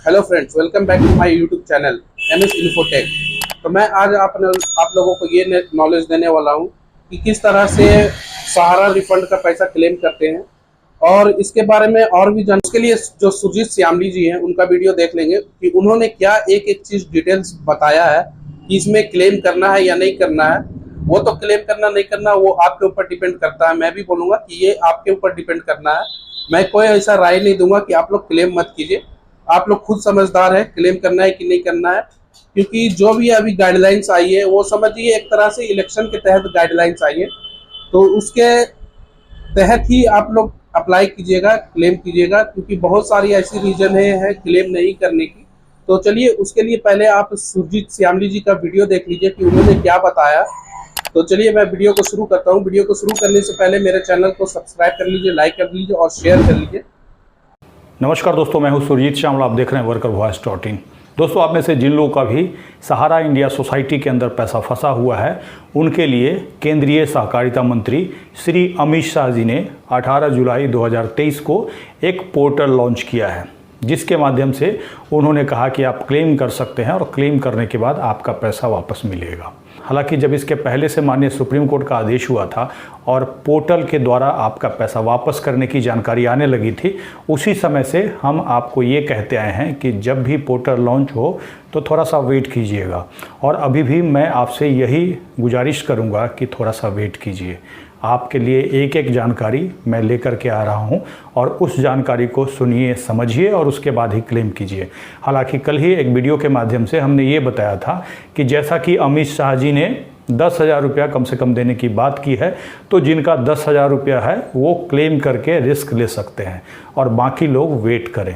Hello friends, welcome back to my YouTube channel MS Infotech. तो मैं आज आप लोगों को ये नॉलेज देने वाला हूँ कि किस तरह से सहारा रिफंड का पैसा क्लेम करते हैं, और इसके बारे में और भी जान के लिए जो सुजीत श्यामली जी हैं उनका वीडियो देख लेंगे कि उन्होंने क्या एक एक चीज़ डिटेल्स बताया है कि इसमें क्लेम करना है या नहीं करना है। वो तो क्लेम करना नहीं करना वो आपके ऊपर डिपेंड करता है। मैं भी बोलूँगा कि ये आपके ऊपर डिपेंड करना है। मैं कोई ऐसा राय नहीं दूंगा कि आप लोग क्लेम मत कीजिए। आप लोग खुद समझदार है क्लेम करना है कि नहीं करना है, क्योंकि जो भी अभी गाइडलाइंस आई है वो समझिए एक तरह से इलेक्शन के तहत गाइडलाइंस आई है, तो उसके तहत ही आप लोग अप्लाई कीजिएगा, क्लेम कीजिएगा, क्योंकि बहुत सारी ऐसी रीजन है क्लेम नहीं करने की। तो चलिए उसके लिए पहले आप सुजीत श्यामली जी का वीडियो देख लीजिए कि उन्होंने क्या बताया। तो चलिए मैं वीडियो को शुरू करता हूँ। वीडियो को शुरू करने से पहले मेरे चैनल को सब्सक्राइब कर लीजिए, लाइक कर लीजिए और शेयर कर लीजिए। नमस्कार दोस्तों, मैं हूं सुरजीत श्यामला। आप देख रहे हैं workervoice.in। दोस्तों, आप में से जिन लोगों का भी सहारा इंडिया सोसाइटी के अंदर पैसा फंसा हुआ है, उनके लिए केंद्रीय सहकारिता मंत्री श्री अमित शाह जी ने 18 जुलाई 2023 को एक पोर्टल लॉन्च किया है, जिसके माध्यम से उन्होंने कहा कि आप क्लेम कर सकते हैं और क्लेम करने के बाद आपका पैसा वापस मिलेगा। हालांकि जब इसके पहले से माननीय सुप्रीम कोर्ट का आदेश हुआ था और पोर्टल के द्वारा आपका पैसा वापस करने की जानकारी आने लगी थी, उसी समय से हम आपको ये कहते आए हैं कि जब भी पोर्टल लॉन्च हो तो थोड़ा सा वेट कीजिएगा। और अभी भी मैं आपसे यही गुजारिश करूँगा कि थोड़ा सा वेट कीजिए। आपके लिए एक एक जानकारी मैं लेकर के आ रहा हूं और उस जानकारी को सुनिए, समझिए और उसके बाद ही क्लेम कीजिए। हालांकि कल ही एक वीडियो के माध्यम से हमने ये बताया था कि जैसा कि अमित शाह जी ने 10,000 रुपया कम से कम देने की बात की है, तो जिनका 10,000 रुपया है वो क्लेम करके रिस्क ले सकते हैं और बाकी लोग वेट करें।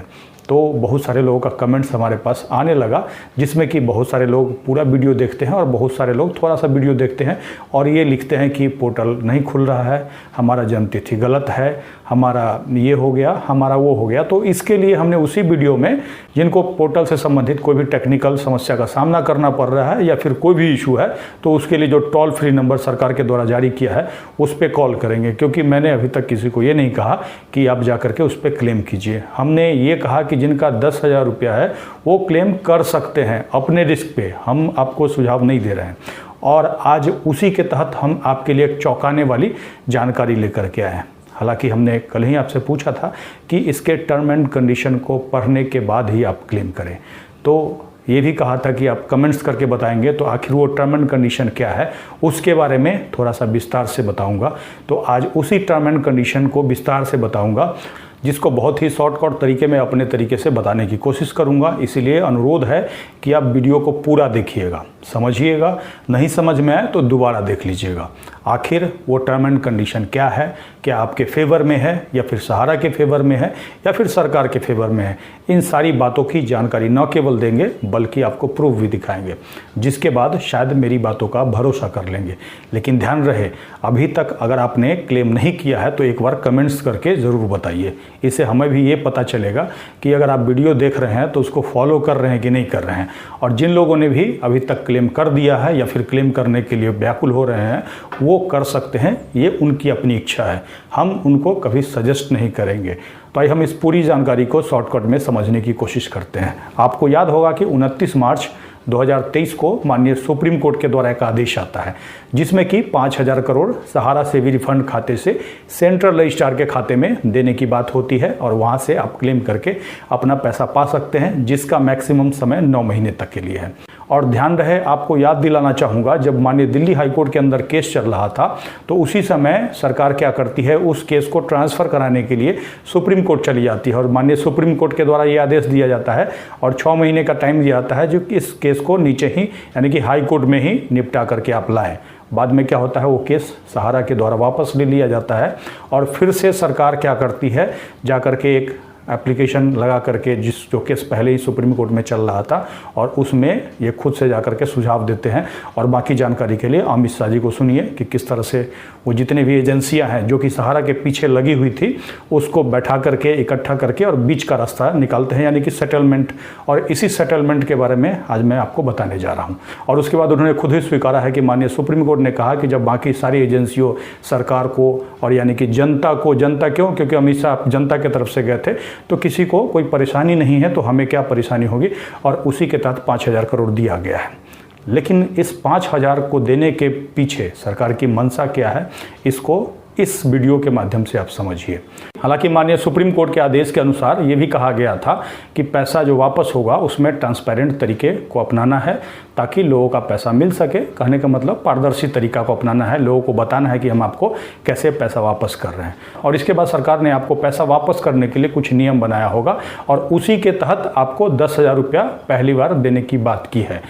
तो बहुत सारे लोगों का कमेंट्स हमारे पास आने लगा, जिसमें कि बहुत सारे लोग पूरा वीडियो देखते हैं और बहुत सारे लोग थोड़ा सा वीडियो देखते हैं और ये लिखते हैं कि पोर्टल नहीं खुल रहा है, हमारा जन्म तिथि गलत है, हमारा ये हो गया, हमारा वो हो गया। तो इसके लिए हमने उसी वीडियो में जिनको पोर्टल से संबंधित कोई भी टेक्निकल समस्या का सामना करना पड़ रहा है या फिर कोई भी इशू है, तो उसके लिए जो टोल फ्री नंबर सरकार के द्वारा जारी किया है उस पर कॉल करेंगे। क्योंकि मैंने अभी तक किसी को ये नहीं कहा कि आप जा करके उस पर क्लेम कीजिए। हमने ये कहा कि जिनका 10,000 रुपया है वो क्लेम कर सकते हैं अपने रिस्क पे। हम आपको सुझाव नहीं दे रहे हैं। और आज उसी के तहत हम आपके लिए एक चौंकाने वाली जानकारी लेकर के आए हैं। हालांकि हमने कल ही आपसे पूछा था कि इसके टर्म एंड कंडीशन को पढ़ने के बाद ही आप क्लेम करें, तो ये भी कहा था कि आप कमेंट्स करके बताएंगे। तो आखिर वो टर्म एंड कंडीशन क्या है उसके बारे में थोड़ा सा विस्तार से बताऊंगा। तो आज उसी टर्म एंड कंडीशन को विस्तार से बताऊंगा, जिसको बहुत ही शॉर्टकट तरीके में अपने तरीके से बताने की कोशिश करूंगा। इसीलिए अनुरोध है कि आप वीडियो को पूरा देखिएगा, समझिएगा। नहीं समझ में आए तो दोबारा देख लीजिएगा। आखिर वो टर्म एंड कंडीशन क्या है, क्या आपके फेवर में है या फिर सहारा के फेवर में है या फिर सरकार के फेवर में है, इन सारी बातों की जानकारी न केवल देंगे बल्कि आपको प्रूफ भी दिखाएंगे, जिसके बाद शायद मेरी बातों का भरोसा कर लेंगे। लेकिन ध्यान रहे, अभी तक अगर आपने क्लेम नहीं किया है तो एक बार कमेंट्स करके ज़रूर बताइए। इससे हमें भी ये पता चलेगा कि अगर आप वीडियो देख रहे हैं तो उसको फॉलो कर रहे हैं कि नहीं कर रहे हैं। और जिन लोगों ने भी अभी तक क्लेम कर दिया है या फिर क्लेम करने के लिए व्याकुल हो रहे हैं, वो कर सकते हैं, ये उनकी अपनी इच्छा है। हम उनको कभी सजेस्ट नहीं करेंगे। तो आइए हम इस पूरी जानकारी को शॉर्टकट में समझने की कोशिश करते हैं। आपको याद होगा कि 29 मार्च 2023 को माननीय सुप्रीम कोर्ट के द्वारा एक आदेश आता है, जिसमें कि 5,000 करोड़ सहारा सेवी रिफंड खाते से सेंट्रल रजिस्ट्रार के खाते में देने की बात होती है और वहां से आप क्लेम करके अपना पैसा पा सकते हैं, जिसका मैक्सिमम समय 9 महीने तक के लिए है। और ध्यान रहे, आपको याद दिलाना चाहूँगा, जब माननीय दिल्ली हाईकोर्ट के अंदर केस चल रहा था तो उसी समय सरकार क्या करती है, उस केस को ट्रांसफ़र कराने के लिए सुप्रीम कोर्ट चली जाती है और माननीय सुप्रीम कोर्ट के द्वारा ये आदेश दिया जाता है और 6 महीने का टाइम दिया जाता है जो इस केस को नीचे ही यानी कि हाई कोर्ट में ही निपटा करके आप लाएं। बाद में क्या होता है, वो केस सहारा के द्वारा वापस ले लिया जाता है और फिर से सरकार क्या करती है, जा करके एक एप्लीकेशन लगा करके, जो केस पहले ही सुप्रीम कोर्ट में चल रहा था, और उसमें ये खुद से जाकर के सुझाव देते हैं। और बाकी जानकारी के लिए अमित शाह जी को सुनिए कि किस तरह से वो जितने भी एजेंसियां हैं जो कि सहारा के पीछे लगी हुई थी, उसको बैठा करके, इकट्ठा करके और बीच का रास्ता निकालते हैं, यानी कि सेटलमेंट। और इसी सेटलमेंट के बारे में आज मैं आपको बताने जा रहा हूँ। और उसके बाद उन्होंने खुद ही स्वीकारा है कि माननीय सुप्रीम कोर्ट ने कहा कि जब बाकी सारी एजेंसियों, सरकार को और यानी कि जनता को, जनता क्यों, क्योंकि अमित शाह जनता की तरफ से गए थे, तो किसी को कोई परेशानी नहीं है, तो हमें क्या परेशानी होगी। और उसी के तहत 5,000 करोड़ दिया गया है। लेकिन इस 5,000 को देने के पीछे सरकार की मंशा क्या है, इसको इस वीडियो के माध्यम से आप समझिए। हालांकि माननीय सुप्रीम कोर्ट के आदेश के अनुसार ये भी कहा गया था कि पैसा जो वापस होगा उसमें ट्रांसपेरेंट तरीके को अपनाना है, ताकि लोगों का पैसा मिल सके। कहने का मतलब पारदर्शी तरीका को अपनाना है, लोगों को बताना है कि हम आपको कैसे पैसा वापस कर रहे हैं। और इसके बाद सरकार ने आपको पैसा वापस करने के लिए कुछ नियम बनाया होगा, और उसी के तहत आपको 10,000 रुपया पहली बार देने की बात की है।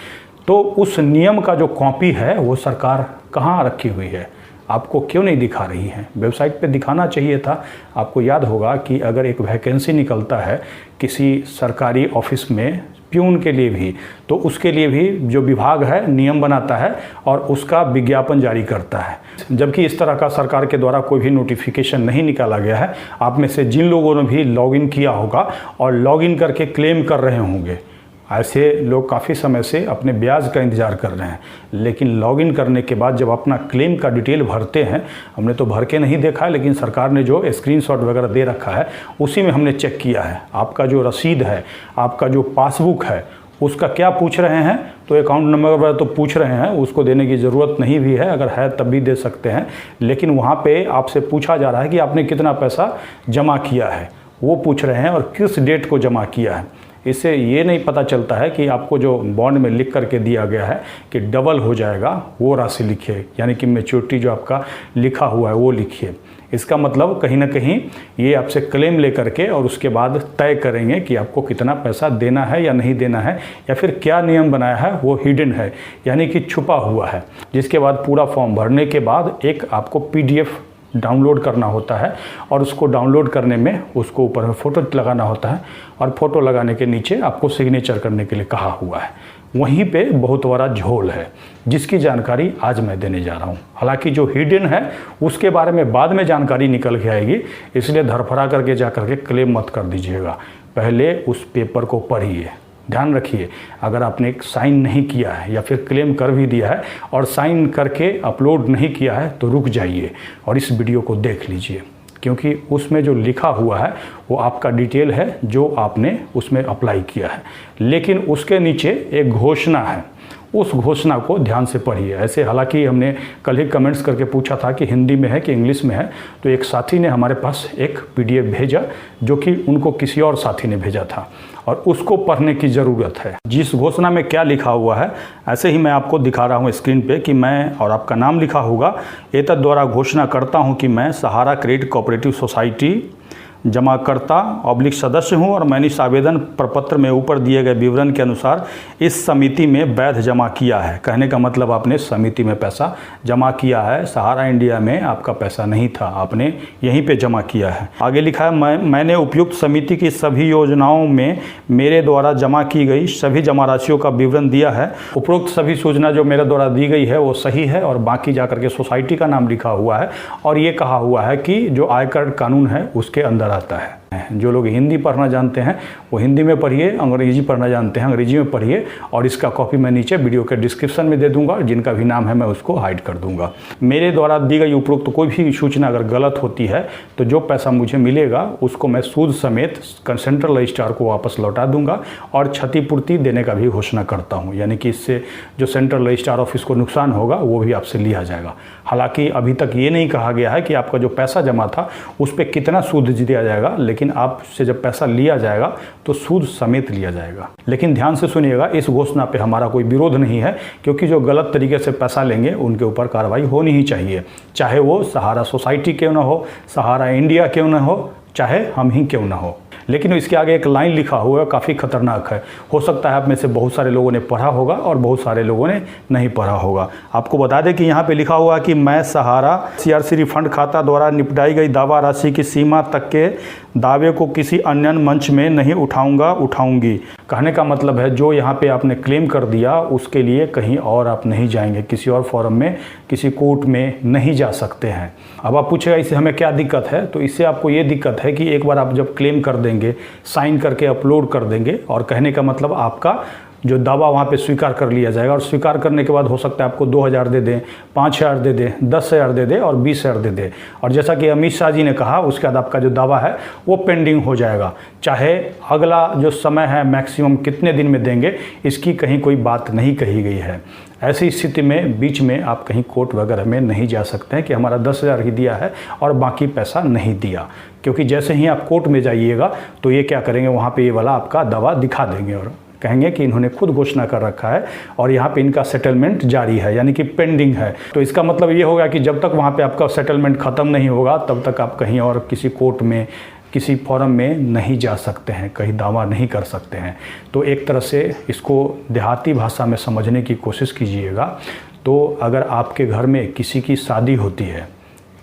तो उस नियम का जो कॉपी है वो सरकार कहाँ रखी हुई है, आपको क्यों नहीं दिखा रही है? वेबसाइट पे दिखाना चाहिए था। आपको याद होगा कि अगर एक वैकेंसी निकलता है किसी सरकारी ऑफिस में प्यून के लिए भी, तो उसके लिए भी जो विभाग है नियम बनाता है और उसका विज्ञापन जारी करता है। जबकि इस तरह का सरकार के द्वारा कोई भी नोटिफिकेशन नहीं निकाला गया है। आप में से जिन लोगों ने भी लॉगिन किया होगा और लॉगिन करके क्लेम कर रहे होंगे, ऐसे लोग काफ़ी समय से अपने ब्याज का इंतज़ार कर रहे हैं, लेकिन लॉगिन करने के बाद जब अपना क्लेम का डिटेल भरते हैं, हमने तो भर के नहीं देखा है, लेकिन सरकार ने जो स्क्रीनशॉट वगैरह दे रखा है उसी में हमने चेक किया है। आपका जो रसीद है, आपका जो पासबुक है, उसका क्या पूछ रहे हैं, तो अकाउंट नंबर वगैरह तो पूछ रहे हैं, उसको देने की ज़रूरत नहीं भी है, अगर है तब भी दे सकते हैं। लेकिन वहाँ पे आपसे पूछा जा रहा है कि आपने कितना पैसा जमा किया है, वो पूछ रहे हैं और किस डेट को जमा किया है। इससे ये नहीं पता चलता है कि आपको जो बॉन्ड में लिख करके दिया गया है कि डबल हो जाएगा, वो राशि लिखिए, यानी कि मैच्योरिटी जो आपका लिखा हुआ है वो लिखिए। इसका मतलब कहीं ना कहीं ये आपसे क्लेम लेकर के और उसके बाद तय करेंगे कि आपको कितना पैसा देना है या नहीं देना है, या फिर क्या नियम बनाया है वो हिडन है, यानी कि छुपा हुआ है। जिसके बाद पूरा फॉर्म भरने के बाद एक आपको PDF डाउनलोड करना होता है, और उसको डाउनलोड करने में उसको ऊपर में फ़ोटो लगाना होता है, और फ़ोटो लगाने के नीचे आपको सिग्नेचर करने के लिए कहा हुआ है। वहीं पे बहुत बड़ा झोल है, जिसकी जानकारी आज मैं देने जा रहा हूँ। हालांकि जो हिडन है उसके बारे में बाद में जानकारी निकल के आएगी, इसलिए धरफड़ा करके जा करके क्लेम मत कर दीजिएगा। पहले उस पेपर को पढ़िए। ध्यान रखिए, अगर आपने एक साइन नहीं किया है या फिर क्लेम कर भी दिया है और साइन करके अपलोड नहीं किया है, तो रुक जाइए और इस वीडियो को देख लीजिए, क्योंकि उसमें जो लिखा हुआ है वो आपका डिटेल है जो आपने उसमें अप्लाई किया है। लेकिन उसके नीचे एक घोषणा है, उस घोषणा को ध्यान से पढ़िए। ऐसे हालांकि हमने कल ही कमेंट्स करके पूछा था कि हिंदी में है कि इंग्लिश में है, तो एक साथी ने हमारे पास एक PDF भेजा जो कि उनको किसी और साथी ने भेजा था, और उसको पढ़ने की ज़रूरत है। जिस घोषणा में क्या लिखा हुआ है ऐसे ही मैं आपको दिखा रहा हूँ स्क्रीन पे कि मैं, और आपका नाम लिखा होगा, एतद द्वारा घोषणा करता हूँ कि मैं सहारा क्रेडिट कोऑपरेटिव सोसाइटी जमाकर्ता / सदस्य हूं, और मैंने इस आवेदन प्रपत्र में ऊपर दिए गए विवरण के अनुसार इस समिति में वैध जमा किया है। कहने का मतलब आपने समिति में पैसा जमा किया है, सहारा इंडिया में आपका पैसा नहीं था, आपने यहीं पे जमा किया है। आगे लिखा है, मैंने उपयुक्त समिति की सभी योजनाओं में मेरे द्वारा जमा की गई सभी जमा राशियों का विवरण दिया है। उपरोक्त सभी सूचना जो मेरे द्वारा दी गई है वो सही है, और बाकी जाकर के सोसाइटी का नाम लिखा हुआ है, और ये कहा हुआ है कि जो आयकर कानून है उसके अंदर आता है। जो लोग हिंदी पढ़ना जानते हैं वो हिंदी में पढ़िए, अंग्रेजी पढ़ना जानते हैं अंग्रेजी में पढ़िए, और इसका कॉपी मैं नीचे वीडियो के डिस्क्रिप्शन में दे दूंगा। जिनका भी नाम है मैं उसको हाइड कर दूंगा। मेरे द्वारा दी गई उपरोक्त कोई भी सूचना अगर गलत होती है तो जो पैसा मुझे मिलेगा उसको मैं सूद समेत सेंट्रल रजिस्ट्रार को वापस लौटा दूंगा, और क्षतिपूर्ति देने का भी घोषणा करता हूँ, यानी कि इससे जो सेंट्रल रजिस्ट्रार ऑफिस को नुकसान होगा वो भी आपसे लिया जाएगा। हालांकि अभी तक ये नहीं कहा गया है कि आपका जो पैसा जमा था उस पर कितना सूद दिया जाएगा, लेकिन आपसे जब पैसा लिया जाएगा तो सूद समेत लिया जाएगा। लेकिन ध्यान से सुनिएगा, इस घोषणा पे हमारा कोई विरोध नहीं है, क्योंकि जो गलत तरीके से पैसा लेंगे उनके ऊपर कार्रवाई होनी ही चाहिए, चाहे वो सहारा सोसाइटी क्यों ना हो, सहारा इंडिया क्यों ना हो, चाहे हम ही क्यों ना हो। लेकिन इसके आगे एक लाइन लिखा हुआ है, काफ़ी खतरनाक है। हो सकता है आप में से बहुत सारे लोगों ने पढ़ा होगा और बहुत सारे लोगों ने नहीं पढ़ा होगा। आपको बता दें कि यहाँ पे लिखा हुआ है कि मैं सहारा CRC रिफंड खाता द्वारा निपटाई गई दावा राशि की सीमा तक के दावे को किसी अन्य मंच में नहीं उठाऊंगी। कहने का मतलब है जो यहाँ पे आपने क्लेम कर दिया उसके लिए कहीं और आप नहीं जाएंगे, किसी और फॉरम में, किसी कोर्ट में नहीं जा सकते हैं। अब आप पूछेगा इससे हमें क्या दिक्कत है, तो इससे आपको ये दिक्कत है कि एक बार आप जब क्लेम कर देंगे, साइन करके अपलोड कर देंगे, और कहने का मतलब आपका जो दावा वहाँ पे स्वीकार कर लिया जाएगा, और स्वीकार करने के बाद हो सकता है आपको 2,000 दे दें, 5,000 दे दें, 10,000 दे दें और 20,000 दे दें। और जैसा कि अमित शाह जी ने कहा, उसके बाद आपका जो दावा है वो पेंडिंग हो जाएगा। चाहे अगला जो समय है मैक्सिमम कितने दिन में देंगे, इसकी कहीं कोई बात नहीं कही गई है। ऐसी स्थिति में बीच में आप कहीं कोर्ट वगैरह में नहीं जा सकते हैं कि हमारा 10,000 ही दिया है और बाकी पैसा नहीं दिया, क्योंकि जैसे ही आप कोर्ट में जाइएगा तो ये क्या करेंगे, वहाँ पे ये वाला आपका दावा दिखा देंगे और कहेंगे कि इन्होंने खुद घोषणा कर रखा है और यहाँ पे इनका सेटलमेंट जारी है, यानी कि पेंडिंग है। तो इसका मतलब ये होगा कि जब तक वहाँ पे आपका सेटलमेंट ख़त्म नहीं होगा तब तक आप कहीं और किसी कोर्ट में, किसी फॉरम में नहीं जा सकते हैं, कहीं दावा नहीं कर सकते हैं। तो एक तरह से इसको देहाती भाषा में समझने की कोशिश कीजिएगा। तो अगर आपके घर में किसी की शादी होती है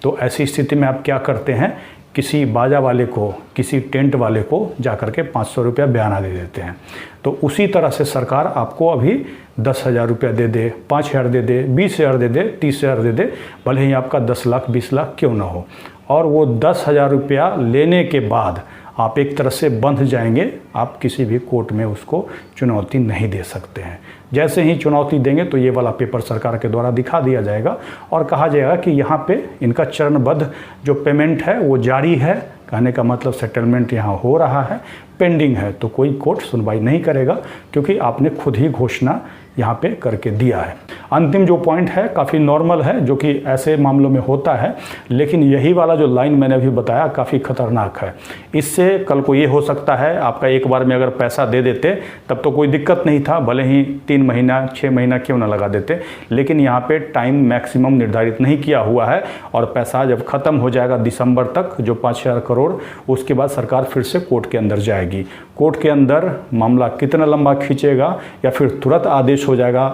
तो ऐसी स्थिति में आप क्या करते हैं, किसी बाजा वाले को, किसी टेंट वाले को जाकर के 500 रुपया बयाना दे देते हैं। तो उसी तरह से सरकार आपको अभी 10,000 रुपया दे दे, 5,000 दे दे, 20,000 दे दे, 30,000 दे दे, भले ही आपका 10 लाख 20 लाख क्यों ना हो, और वो 10,000 रुपया लेने के बाद आप एक तरह से बंध जाएंगे। आप किसी भी कोर्ट में उसको चुनौती नहीं दे सकते हैं। जैसे ही चुनौती देंगे तो ये वाला पेपर सरकार के द्वारा दिखा दिया जाएगा और कहा जाएगा कि यहाँ पे इनका चरणबद्ध जो पेमेंट है वो जारी है। कहने का मतलब सेटलमेंट यहाँ हो रहा है, पेंडिंग है, तो कोई कोर्ट सुनवाई नहीं करेगा, क्योंकि आपने खुद ही घोषणा यहाँ पे करके दिया है। अंतिम जो पॉइंट है काफ़ी नॉर्मल है, जो कि ऐसे मामलों में होता है, लेकिन यही वाला जो लाइन मैंने अभी बताया काफ़ी खतरनाक है। इससे कल को ये हो सकता है, आपका एक बार में अगर पैसा दे देते तब तो कोई दिक्कत नहीं था, भले ही 3 महीना 6 महीना क्यों ना लगा देते, लेकिन यहाँ पे टाइम मैक्सिमम निर्धारित नहीं किया हुआ है और पैसा जब ख़त्म हो जाएगा दिसंबर तक, जो 5,000 करोड़, उसके बाद सरकार फिर से कोर्ट के अंदर जाएगी। कोर्ट के अंदर मामला कितना लंबा खींचेगा या फिर तुरंत आदेश हो जाएगा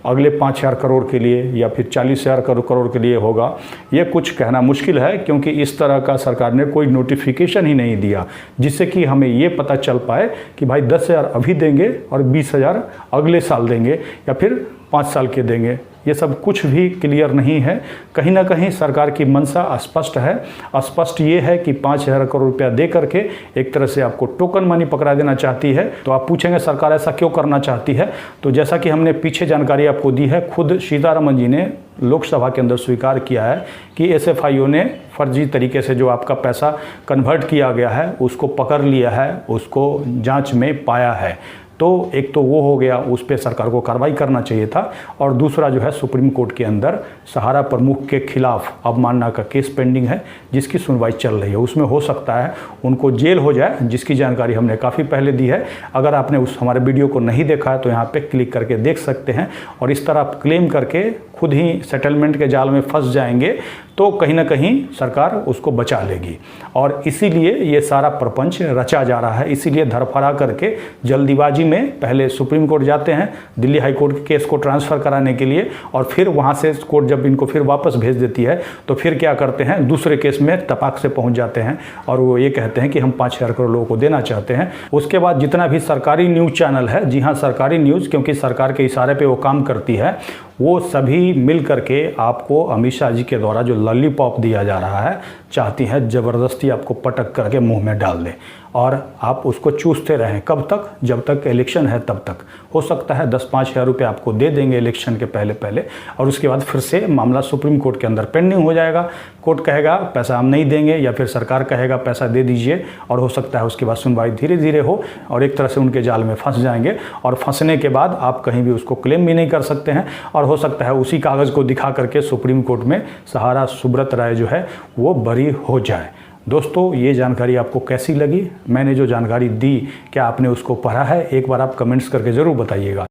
अगले 5,000 करोड़ के लिए या फिर 40,000 करोड़ के लिए होगा, ये कुछ कहना मुश्किल है, क्योंकि इस तरह का सरकार ने कोई नोटिफिकेशन ही नहीं दिया जिससे कि हमें ये पता चल पाए कि भाई 10,000 अभी देंगे और 20,000 अगले साल देंगे या फिर 5 साल के देंगे। ये सब कुछ भी क्लियर नहीं है। कहीं ना कहीं सरकार की मंशा स्पष्ट है। स्पष्ट ये है कि 5,000 करोड़ रुपया दे करके एक तरह से आपको टोकन मनी पकड़ा देना चाहती है। तो आप पूछेंगे सरकार ऐसा क्यों करना चाहती है, तो जैसा कि हमने पीछे जानकारी आपको दी है, खुद सीतारमन जी ने लोकसभा के अंदर स्वीकार किया है कि SFIO ने फर्जी तरीके से जो आपका पैसा कन्वर्ट किया गया है उसको पकड़ लिया है, उसको जांच में पाया है। तो एक तो वो हो गया, उस पर सरकार को कार्रवाई करना चाहिए था, और दूसरा जो है सुप्रीम कोर्ट के अंदर सहारा प्रमुख के खिलाफ अवमानना का केस पेंडिंग है जिसकी सुनवाई चल रही है। उसमें हो सकता है उनको जेल हो जाए, जिसकी जानकारी हमने काफ़ी पहले दी है। अगर आपने उस हमारे वीडियो को नहीं देखा है तो यहाँ पे क्लिक करके देख सकते हैं, और इस तरह आप क्लेम करके खुद ही सेटलमेंट के जाल में फंस जाएंगे तो कहीं ना कहीं सरकार उसको बचा लेगी। और इसीलिए ये सारा प्रपंच रचा जा रहा है। इसीलिए धरफरा करके जल्दीबाजी में पहले सुप्रीम कोर्ट जाते हैं दिल्ली हाई कोर्ट के केस को ट्रांसफ़र कराने के लिए, और फिर वहाँ से कोर्ट जब इनको फिर वापस भेज देती है तो फिर क्या करते हैं, दूसरे केस में तपाक से पहुँच जाते हैं और वो ये कहते हैं कि हम 5,000 करोड़ लोगों को देना चाहते हैं। उसके बाद जितना भी सरकारी न्यूज़ चैनल है, जी हाँ सरकारी न्यूज़, क्योंकि सरकार के इशारे पर वो काम करती है, वो सभी मिल करके आपको अमित शाह जी के द्वारा जो लॉलीपॉप दिया जा रहा है चाहती है ज़बरदस्ती आपको पटक करके मुंह में डाल दे और आप उसको चूसते रहें। कब तक? जब तक इलेक्शन है तब तक। हो सकता है 10-5 हज़ार रुपये आपको दे देंगे इलेक्शन के पहले और उसके बाद फिर से मामला सुप्रीम कोर्ट के अंदर पेंडिंग हो जाएगा। कोर्ट कहेगा पैसा हम नहीं देंगे, या फिर सरकार कहेगा पैसा दे दीजिए, और हो सकता है उसके बाद सुनवाई धीरे धीरे हो और एक तरह से उनके जाल में फंस जाएंगे, और फंसने के बाद आप कहीं भी उसको क्लेम भी नहीं कर सकते हैं। और हो सकता है उसी कागज़ को दिखा करके सुप्रीम कोर्ट में सहारा सुब्रत राय जो है वो बरी हो जाए। दोस्तों, ये जानकारी आपको कैसी लगी? मैंने जो जानकारी दी, क्या आपने उसको पढ़ा है? एक बार आप कमेंट्स करके ज़रूर बताइएगा।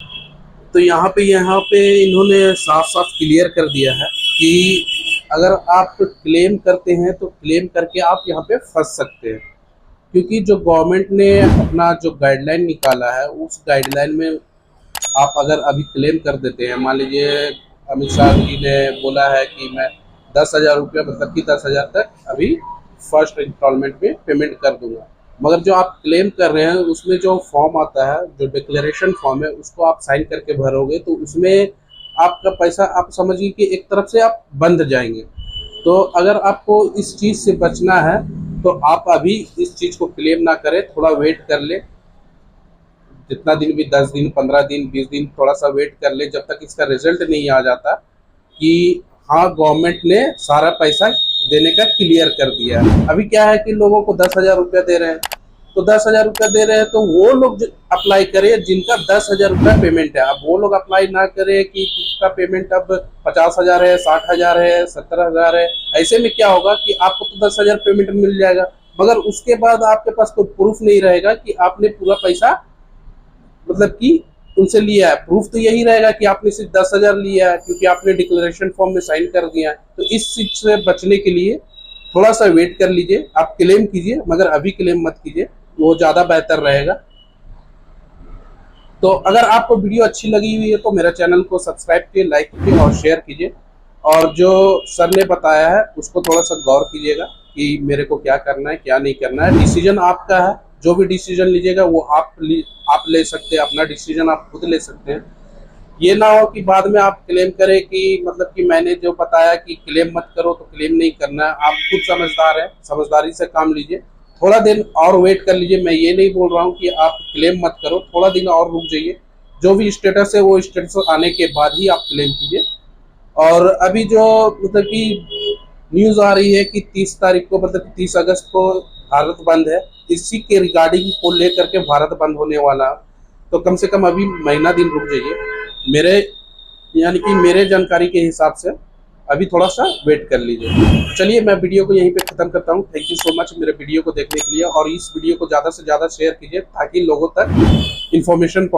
तो यहाँ पे इन्होंने साफ साफ क्लियर कर दिया है कि अगर आप क्लेम करते हैं तो क्लेम करके आप यहाँ पे फंस सकते हैं, क्योंकि जो गवर्नमेंट ने अपना जो गाइडलाइन निकाला है उस गाइडलाइन में आप अगर अभी क्लेम कर देते हैं, मान लीजिए अमित शाह जी ने बोला है कि मैं 10,000 रुपया मतलब कि 10,000 तक अभी फर्स्ट इंस्टॉलमेंट में पेमेंट कर दूंगा, मगर जो आप क्लेम कर रहे हैं उसमें जो फॉर्म आता है, जो डिक्लेरेशन फॉर्म है, उसको आप साइन करके भरोगे तो उसमें आपका पैसा आप समझिए कि एक तरफ से आप बंद जाएंगे। तो अगर आपको इस चीज़ से बचना है तो आप अभी इस चीज़ को क्लेम ना करें, थोड़ा वेट कर ले। जितना दिन भी, 10 दिन, 15 दिन, 20 दिन, थोड़ा सा वेट कर ले जब तक इसका रिजल्ट नहीं आ जाता कि हाँ गवर्नमेंट ने सारा पैसा देने का क्लियर कर दिया है। अभी क्या है कि लोगों को 10,000 रुपया दे रहे हैं, तो 10,000 रुपया दे रहे हैं तो वो लोग अप्लाई करें जिनका 10,000 रुपया पेमेंट है। अब वो लोग अप्लाई ना करें कि जिसका पेमेंट अब 50,000 है, 60,000 है, 70,000 है। ऐसे में क्या होगा कि आपको तो 10,000 पेमेंट मिल जाएगा, मगर उसके बाद आपके पास कोई प्रूफ नहीं रहेगा कि आपने पूरा पैसा मतलब कि उनसे लिया है। प्रूफ तो यही रहेगा कि आपने सिर्फ 10,000 लिया है, क्योंकि आपने डिक्लेरेशन फॉर्म में साइन कर दिया है। तो इस चीज से बचने के लिए थोड़ा सा वेट कर लीजिए। आप क्लेम कीजिए, मगर अभी क्लेम मत कीजिए, वो ज्यादा बेहतर रहेगा। तो अगर आपको वीडियो अच्छी लगी हुई है तो मेरा चैनल को सब्सक्राइब कीजिए, लाइक कीजिए और शेयर कीजिए। और जो सर ने बताया है उसको थोड़ा सा गौर कीजिएगा कि मेरे को क्या करना है, क्या नहीं करना है। डिसीजन आपका है, जो भी डिसीजन लीजिएगा वो आप ले सकते हैं, अपना डिसीजन आप खुद ले सकते हैं। ये ना हो कि बाद में आप क्लेम करें कि मतलब कि मैंने जो बताया कि क्लेम मत करो, तो क्लेम नहीं करना है। आप खुद समझदार हैं, समझदारी से काम लीजिए। थोड़ा दिन और वेट कर लीजिए। मैं ये नहीं बोल रहा हूँ कि आप क्लेम मत करो, थोड़ा दिन और रुक जाइए। जो भी स्टेटस है वो स्टेटस आने के बाद ही आप क्लेम कीजिए। और अभी जो मतलब कि न्यूज आ रही है कि 30 तारीख को मतलब 30 अगस्त को भारत बंद है, इसी के रिगार्डिंग को लेकर के भारत बंद होने वाला। तो कम से कम अभी महीना दिन रुक जाइए। मेरे यानी कि मेरे जानकारी के हिसाब से अभी थोड़ा सा वेट कर लीजिए। चलिए मैं वीडियो को यहीं पे खत्म करता हूँ। थैंक यू सो मच मेरे वीडियो को देखने के लिए, और इस वीडियो को ज़्यादा से ज़्यादा शेयर कीजिए ताकि लोगों तक इन्फॉर्मेशन पहुँचे।